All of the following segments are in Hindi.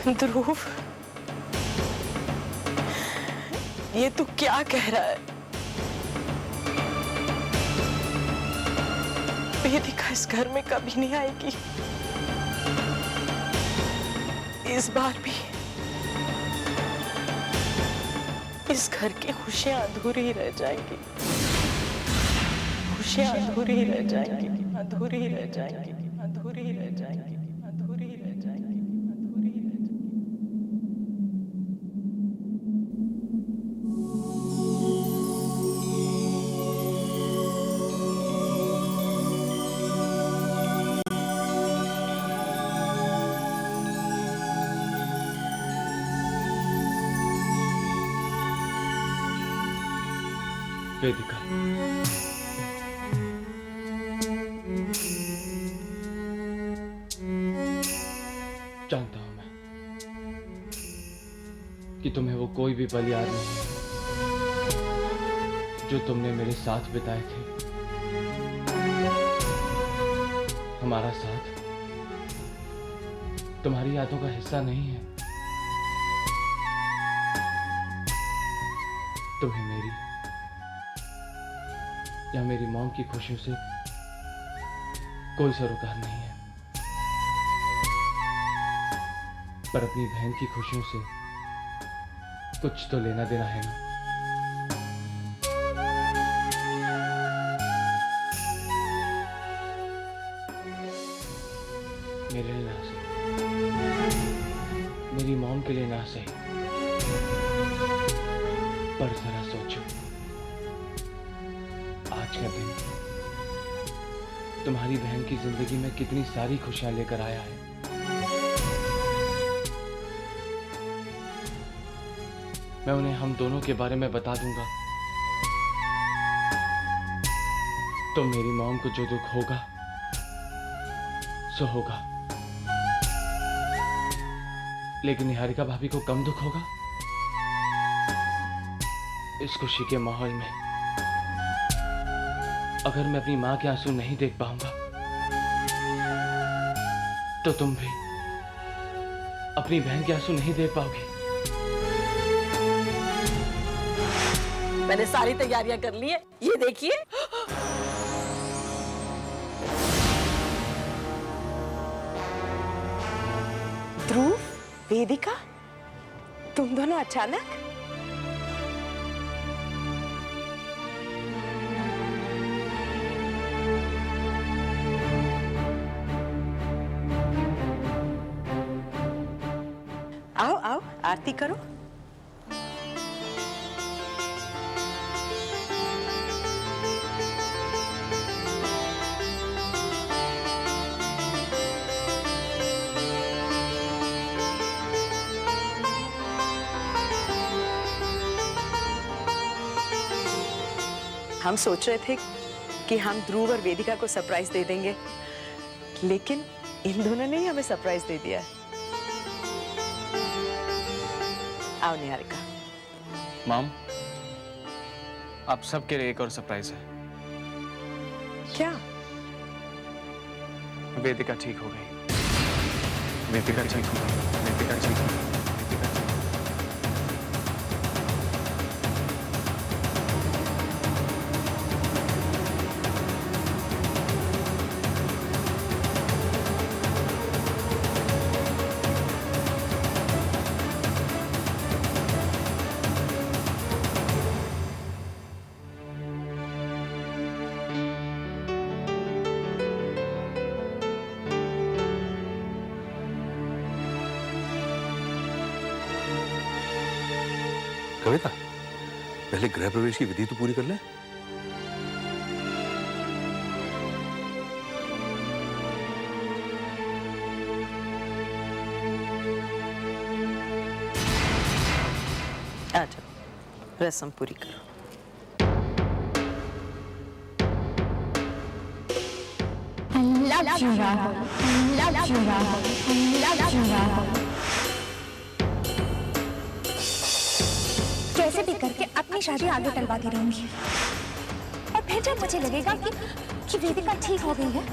ध्रुव, ये तू क्या कह रहा है? वेदिका इस घर में कभी नहीं आएगी। इस बार भी इस घर की खुशियां अधूरी रह जाएंगी। खुशियां अधूरी रह जाएंगी, अधूरी रह जाएंगी, अधूरी रह जाएंगी, अधूरी रह जाएंगी, अधूरी रह जाएंगी। वेदिका, जानता हूं मैं कि तुम्हें वो कोई भी पल याद नहीं जो तुमने मेरे साथ बिताए थे। हमारा साथ तुम्हारी यादों का हिस्सा नहीं है। तुम्हें मेरी या मेरी मॉम की खुशियों से कोई सरोकार नहीं है, पर अपनी बहन की खुशियों से कुछ तो लेना देना है ना। मेरे लिए ना सही, मेरी मॉम के लिए ना सही, पर जरा सोचो, आज का दिन तुम्हारी बहन की जिंदगी में कितनी सारी खुशियां लेकर आया है। मैं उन्हें हम दोनों के बारे में बता दूंगा तो मेरी मॉम को जो दुख होगा सो होगा, लेकिन निहारिका भाभी को कम दुख होगा। इस खुशी के माहौल में अगर मैं अपनी मां के आंसू नहीं देख पाऊंगा तो तुम भी अपनी बहन के आंसू नहीं देख पाओगे। मैंने सारी तैयारियां कर ली है, ये देखिए। ध्रुव, वेदिका, तुम दोनों अचानक? आओ आओ, आरती करो। हम सोच रहे थे कि हम ध्रुव और वेदिका को सरप्राइज दे देंगे, लेकिन इन दोनों ने ही हमें सरप्राइज दे दिया है। आओ निहारिका। मॉम, आप सबके लिए एक और सरप्राइज है। क्या? वेदिका ठीक हो गई। वेदिका ठीक हो गई। वेदिका ठीक हो गई। कविता, पहले गृह प्रवेश की विधि तो पूरी कर ले। आ जाओ, रस्म पूरी करो। love you, Rahul. I love you, Rahul. I love you, Rahul. कैसे भी करके अपनी शादी आगे टलवाती रहूंगी, और फिर जब मुझे लगेगा कि वेदिका ठीक हो गई है,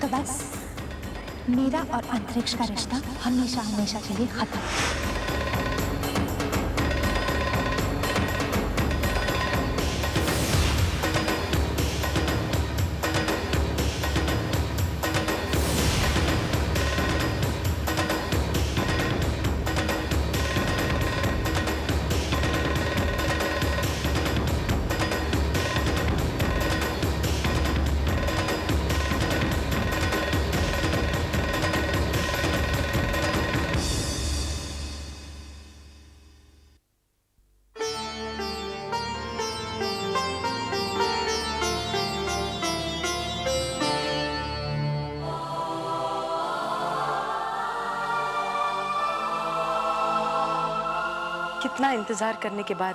तो बस मेरा और अंतरिक्ष का रिश्ता हमेशा हमेशा के लिए खत्म। कितना इंतजार करने के बाद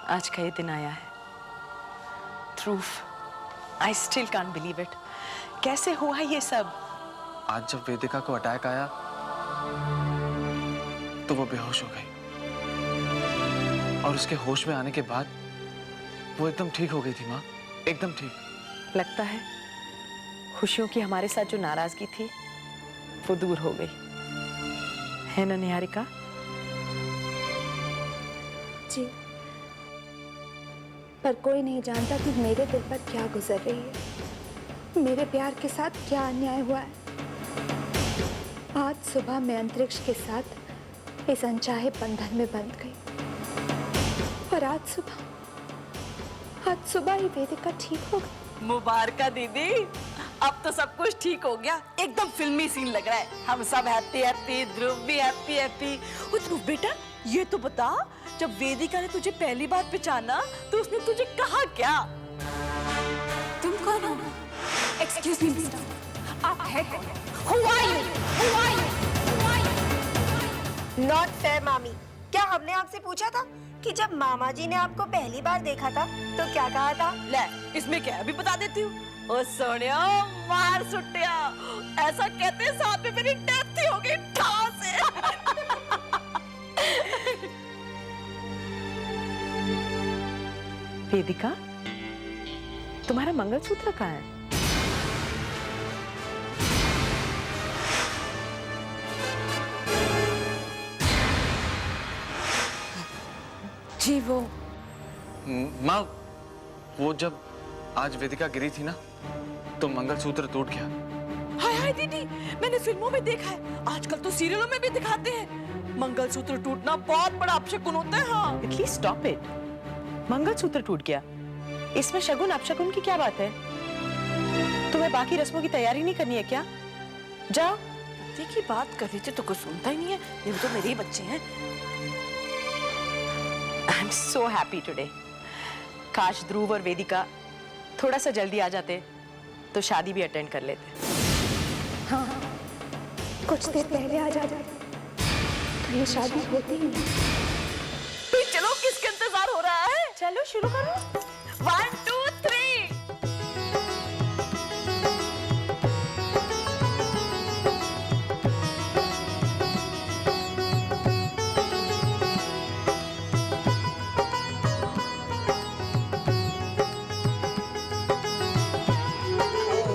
आज का ये दिन आया है। Dhruv, I still can't believe it. कैसे हुआ ये सब? आज जब वेदिका को अटैक आया तो वो बेहोश हो गई और उसके होश में आने के बाद वो एकदम ठीक हो गई थी माँ, एकदम ठीक। लगता है खुशियों की हमारे साथ जो नाराजगी थी वो दूर हो गई है ना निहारिका? जी, पर कोई नहीं जानता कि मेरे दिल पर क्या गुजर रही है, मेरे प्यार के साथ क्या अन्याय हुआ है। आज सुबह मैं अंतरिक्ष के साथ इस अनचाहे बंधन में बंध गई और आज सुबह ही वेदिका ठीक हो गई। मुबारक दीदी, अब तो सब कुछ ठीक हो गया। एकदम फिल्मी सीन लग रहा है। हम सब हैप्पी हैप्पी, ध्रुव भी हैप्पी हैप्पी। ध्रुव बेटा, ये तो बता, जब वेदिका ने तुझे पहली बार पहचाना तो उसने तुझे कहा क्या? तुम कौन हो? एक्सक्यूज मी मिस्टर, आप है कौन? Who are you? Who are you? Who are you? Not fair मामी। क्या हमने आपसे पूछा था कि जब मामा जी ने आपको पहली बार देखा था तो क्या कहा था? ले, इसमें क्या है, अभी बता देती हूँ। ओ सोनिया, मार सुटिया, ऐसा कहते साथ में मेरी डेथ ही हो गई ठाव से। वेदिका, तुम्हारा मंगलसूत्र कहाँ है? जी वो माँ, वो जब आज वेदिका गिरी थी ना तो मंगलसूत्र टूट गया। हाय हाय दीदी, मैंने फिल्मों में देखा है, आजकल तो सीरियलों में भी दिखाते हैं। मंगलसूत्र टूटना बहुत बड़ा अपशकुन होता है। हाँ, प्लीज स्टॉप इट। मंगलसूत्र टूट गया, इसमें शगुन अपशकुन की क्या बात है? तुम्हें बाकी रस्मों की तैयारी नहीं करनी है क्या? जाओ। देखिए, बात कर रही थी तो कुछ सुनता ही नहीं है। ये तो मेरे ही बच्चे हैं। I am so happy today. काश ध्रुव और वेदिका थोड़ा सा जल्दी आ जाते तो शादी भी अटेंड कर लेते। हाँ, कुछ देर पहले आ जाते तो ये शादी होती ही नहीं। तो चलो, किसका इंतजार हो रहा है? चलो शुरू करो। 1 2 3।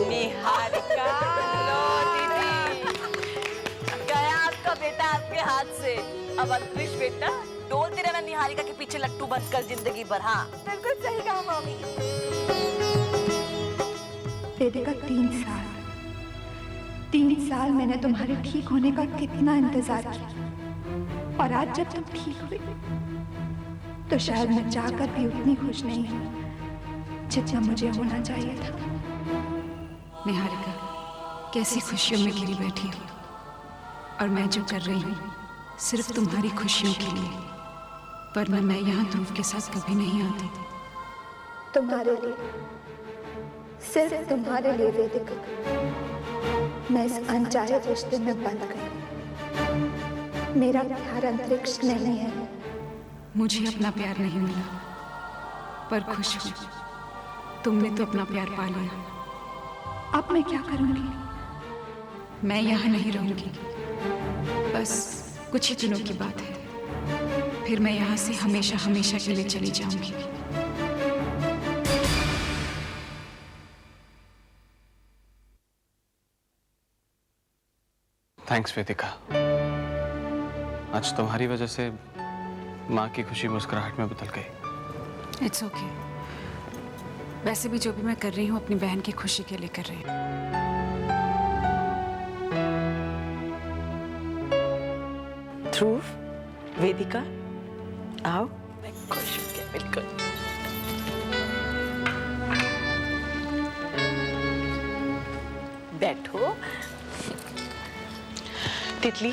निहारिका, लो दीदी, गया आपका बेटा आपके हाथ से। अब अंतरिक्ष बेटा, डोलते रहना निहारिका के पीछे लट्टू बनकर जिंदगी भर। हाँ, बिल्कुल सही कहा मामी। वेदिका, 3 साल मैंने तुम्हारे ठीक होने का कितना इंतजार किया, और आज जब तुम ठीक हुई तो शायद मैं चाहकर भी उतनी खुश नहीं हूँ जितना मुझे होना चाहिए था। निहारिका, कैसी खुशियों में घिरी बैठी हो, और मैं जो कर रही हूँ सिर्फ तुम्हारी खुशियों के लिए, वरना मैं यहाँ ध्रुव के साथ कभी नहीं आती। तुम्हारे लिए, सिर्फ तुम्हारे लिए वेदिका, मैं इस अनचाहे रिश्ते में बंध गई। मेरा प्यार अंतरिक्ष नहीं है। मुझे अपना प्यार नहीं मिला, पर खुश हूँ तुमने तो अपना प्यार पा लिया। अब मैं क्या करूंगी? मैं यहाँ नहीं रहूंगी, बस कुछ ही दिनों की बात है, फिर मैं यहाँ से हमेशा हमेशा के लिए चली जाऊंगी। थैंक्स वेदिका। आज तुम्हारी वजह से माँ की खुशी मुस्कुराहट में बदल गई। It's okay. वैसे भी जो भी मैं कर रही हूँ अपनी बहन की खुशी के लिए कर रही हूँ। ध्रुव, वेदिका, आओ। मैं खुश हूँ क्या, बिल्कुल। बैठो। तितली,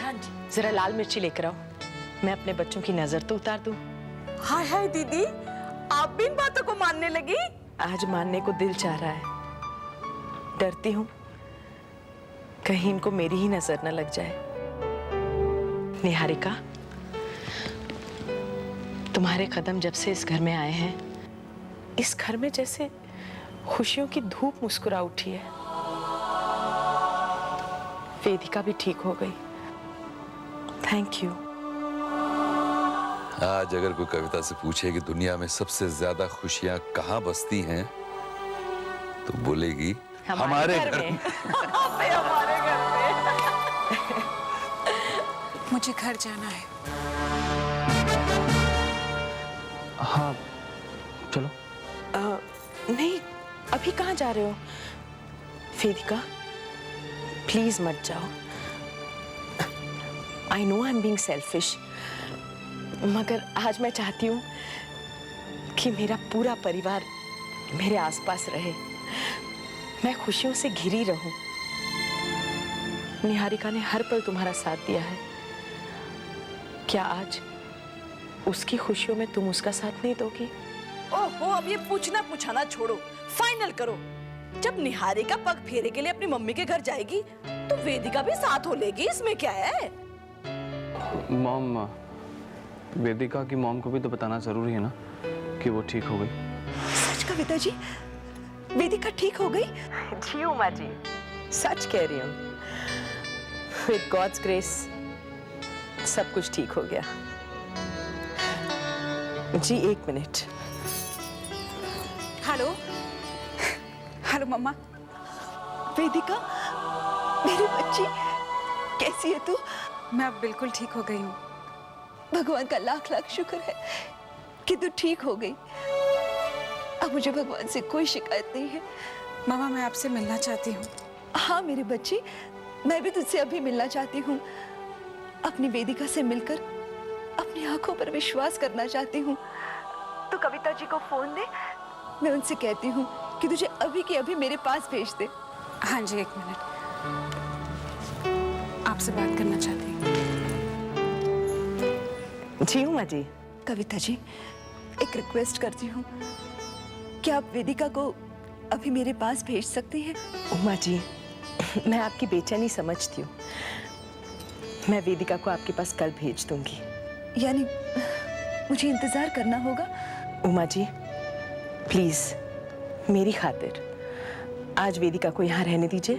जरा लाल मिर्ची लेकर आओ। मैं अपने बच्चों की नजर तो उतार दूं। हाय हाय दीदी, आप भी इन बातों को मानने लगी? आज मानने को दिल चाह रहा है। डरती हूँ कहीं इनको मेरी ही नजर न लग जाए। निहारिका, तुम्हारे कदम जब से इस घर में आए हैं, इस घर में जैसे खुशियों की धूप मुस्कुरा उठी है। वेदिका भी ठीक हो गई। Thank you. आज अगर कोई कविता से पूछे कि दुनिया में सबसे ज्यादा खुशियां कहाँ बसती हैं, तो बोलेगी हमारे घर में। हमारे घर में। मुझे घर जाना है। हाँ चलो। नहीं, अभी कहाँ जा रहे हो? वेदिका, प्लीज मत जाओ। I know I am being selfish, मगर आज मैं चाहती हूँ कि मेरा पूरा परिवार मेरे आसपास रहे, मैं खुशियों से घिरी रहूं। निहारिका ने हर पल तुम्हारा साथ दिया है। क्या आज उसकी खुशियों में तुम उसका साथ नहीं दोगी? ओहो, अब ये पूछना पूछाना छोड़ो, फाइनल करो। जब निहारिका पग फेरे के लिए अपनी मम्मी के घर जाएगी तो वेदिका भी साथ हो लेगी, इसमें क्या है? मॉम, वेदिका की मॉम को भी तो बताना जरूरी है ना कि वो ठीक हो गई। सच कविता जी, वेदिका ठीक हो गई? जी उमा जी, सच कह रही हूँ। विद गॉड्स ग्रेस सब कुछ ठीक हो गया। जी एक मिनट। हेलो हेलो मम्मा। वेदिका, मेरी बच्ची, कैसी है तू? मैं अब बिल्कुल ठीक हो गई हूँ। भगवान का लाख लाख शुक्र है कि तू ठीक हो गई। अब मुझे भगवान से कोई शिकायत नहीं है। मामा, मैं आपसे मिलना चाहती हूँ। हाँ मेरी बच्ची, मैं भी तुझसे अभी मिलना चाहती हूँ। अपनी वेदिका से मिलकर अपनी आंखों पर विश्वास करना चाहती हूँ। तो कविता जी को फोन दे, मैं उनसे कहती हूँ कि तुझे अभी के अभी मेरे पास भेज दे। हाँ जी, एक मिनट, आपसे बात करना चाहती हूँ। जी उमा जी। कविता जी, एक रिक्वेस्ट करती हूँ, क्या आप वेदिका को अभी मेरे पास भेज सकती हैं? उमा जी, मैं आपकी बेचैनी समझती हूँ। मैं वेदिका को आपके पास कल भेज दूंगी। यानी मुझे इंतजार करना होगा? उमा जी, प्लीज मेरी खातिर आज वेदिका को यहाँ रहने दीजिए।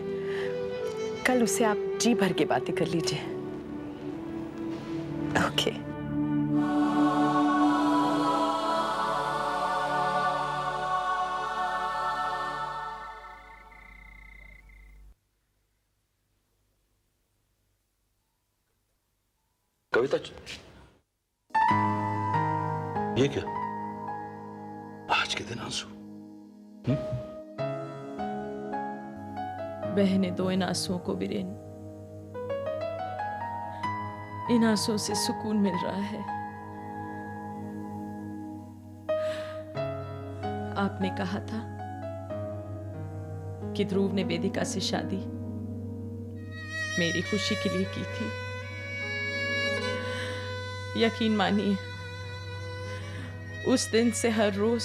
कल उससे आप जी भर के बातें कर लीजिए। ओके। कविता, ये क्या? आज के दिन आंसू? बहने दो इन आंसुओं को वीरेन। इन आंसुओं से सुकून मिल रहा है। आपने कहा था कि ध्रुव ने वेदिका से शादी मेरी खुशी के लिए की थी। यकीन मानिए, उस दिन से हर रोज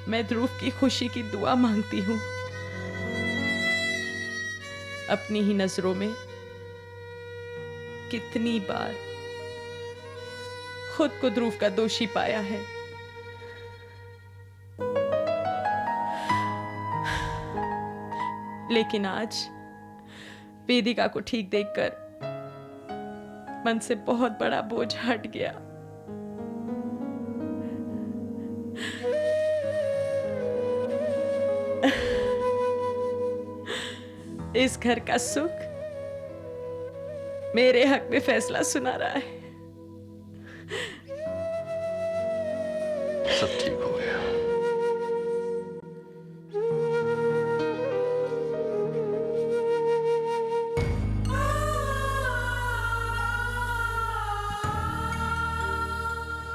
मैं ध्रुव की खुशी की दुआ मांगती हूँ। अपनी ही नजरों में कितनी बार खुद को ध्रुव का दोषी पाया है। लेकिन आज वेदिका को ठीक देखकर मन से बहुत बड़ा बोझ हट गया। इस घर का सुख मेरे हक में फैसला सुना रहा है। सब ठीक हो गया।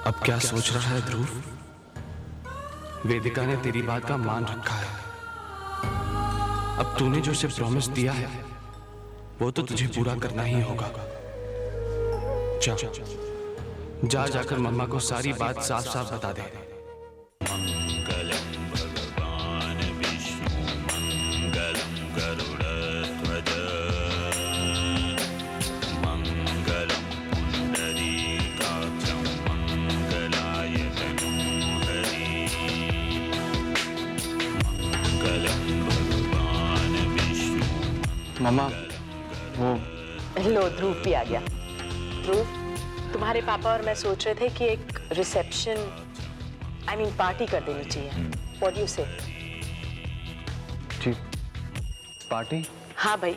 अब क्या सोच रहा है ध्रुव? वेदिका ने तेरी बात का मान रखा है। अब तूने जो उसे प्रॉमिस दिया है वो तो तुझे पूरा करना ही होगा। जा जाकर मम्मा को सारी बात साफ साफ बता दे। मम्मा वो लो ध्रुव भी आ गया। ध्रुव, तुम्हारे पापा और मैं सोच रहे थे कि एक रिसेप्शन पार्टी कर देनी चाहिए। व्हाट डू यू से? जी पार्टी? हाँ भाई,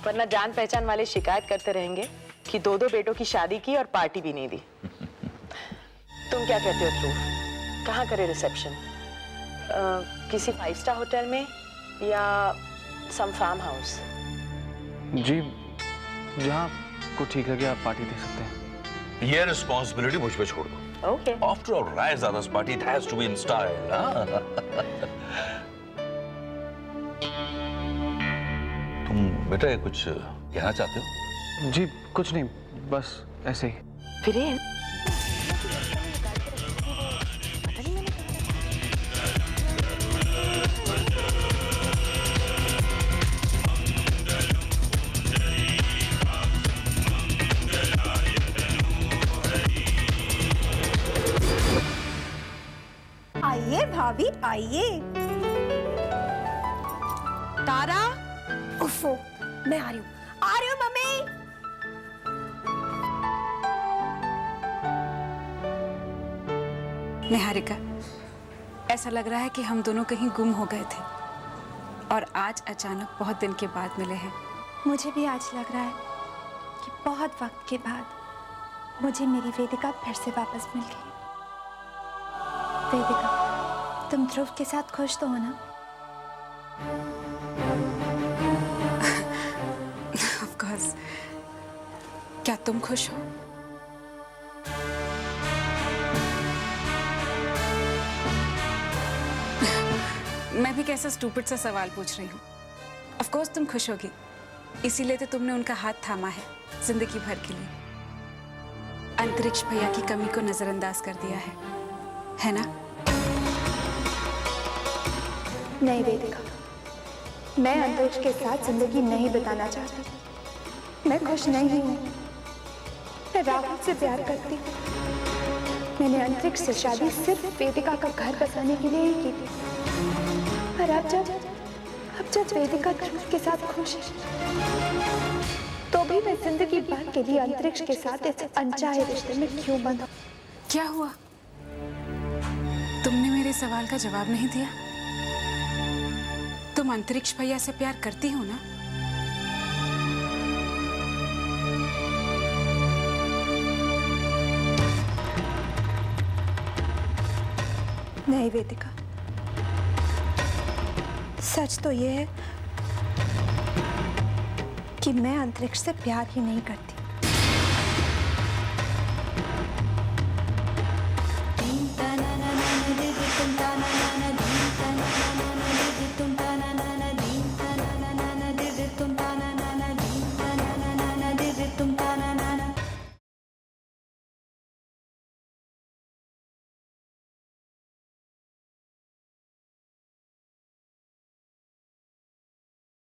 वरना जान पहचान वाले शिकायत करते रहेंगे कि दो दो बेटों की शादी की और पार्टी भी नहीं दी। तुम क्या कहते हो ध्रुव, कहाँ करे रिसेप्शन? किसी 5 स्टार होटल में या सम फार्म हाउस? जी जहाँ को ठीक लगे आप पार्टी दे सकते हैं। ये रिस्पॉन्सिबिलिटी मुझ पे छोड़ दो। Okay. After all, Raiza's party, it has to be in style. तुम बेटा ये कुछ कहना चाहते हो? जी कुछ नहीं, बस ऐसे ही। वीरेन, आइए भाभी आइए। तारा, उफ़ो, मैं आ रही हूँ मम्मी। निहारिका, ऐसा लग रहा है कि हम दोनों कहीं गुम हो गए थे और आज अचानक बहुत दिन के बाद मिले हैं। मुझे भी आज लग रहा है कि बहुत वक्त के बाद मुझे मेरी वेदिका फिर से वापस मिल गई। वेदिका, तुम ध्रुव के साथ खुश तो हो ना? Of course. क्या तुम खुश हो? मैं भी कैसा स्टूपिड सा सवाल पूछ रही हूँ। ऑफ कोर्स तुम खुश होगी, इसीलिए तो तुमने उनका हाथ थामा है जिंदगी भर के लिए। अंतरिक्ष भैया की कमी को नजरअंदाज कर दिया है ना? नहीं वेदिका, मैं अंतरिक्ष के साथ जिंदगी नहीं बिताना चाहती। मैं खुश नहीं हूँ। मैं राहुल से प्यार करती हूँ। मैंने अंतरिक्ष से शादी सिर्फ वेदिका का घर बसाने के लिए ही की थी। और अब जब वेदिका ध्रुव के साथ खुश है, तो भी मैं जिंदगी भर के लिए अंतरिक्ष के साथ इस अनचाहे रिश्ते में क्यों बंद हूँ? क्या हुआ? तुमने मेरे सवाल का जवाब नहीं दिया। तुम अंतरिक्ष भैया से प्यार करती हो ना? नहीं वेदिका, सच तो ये है कि मैं अंतरिक्ष से प्यार ही नहीं करती।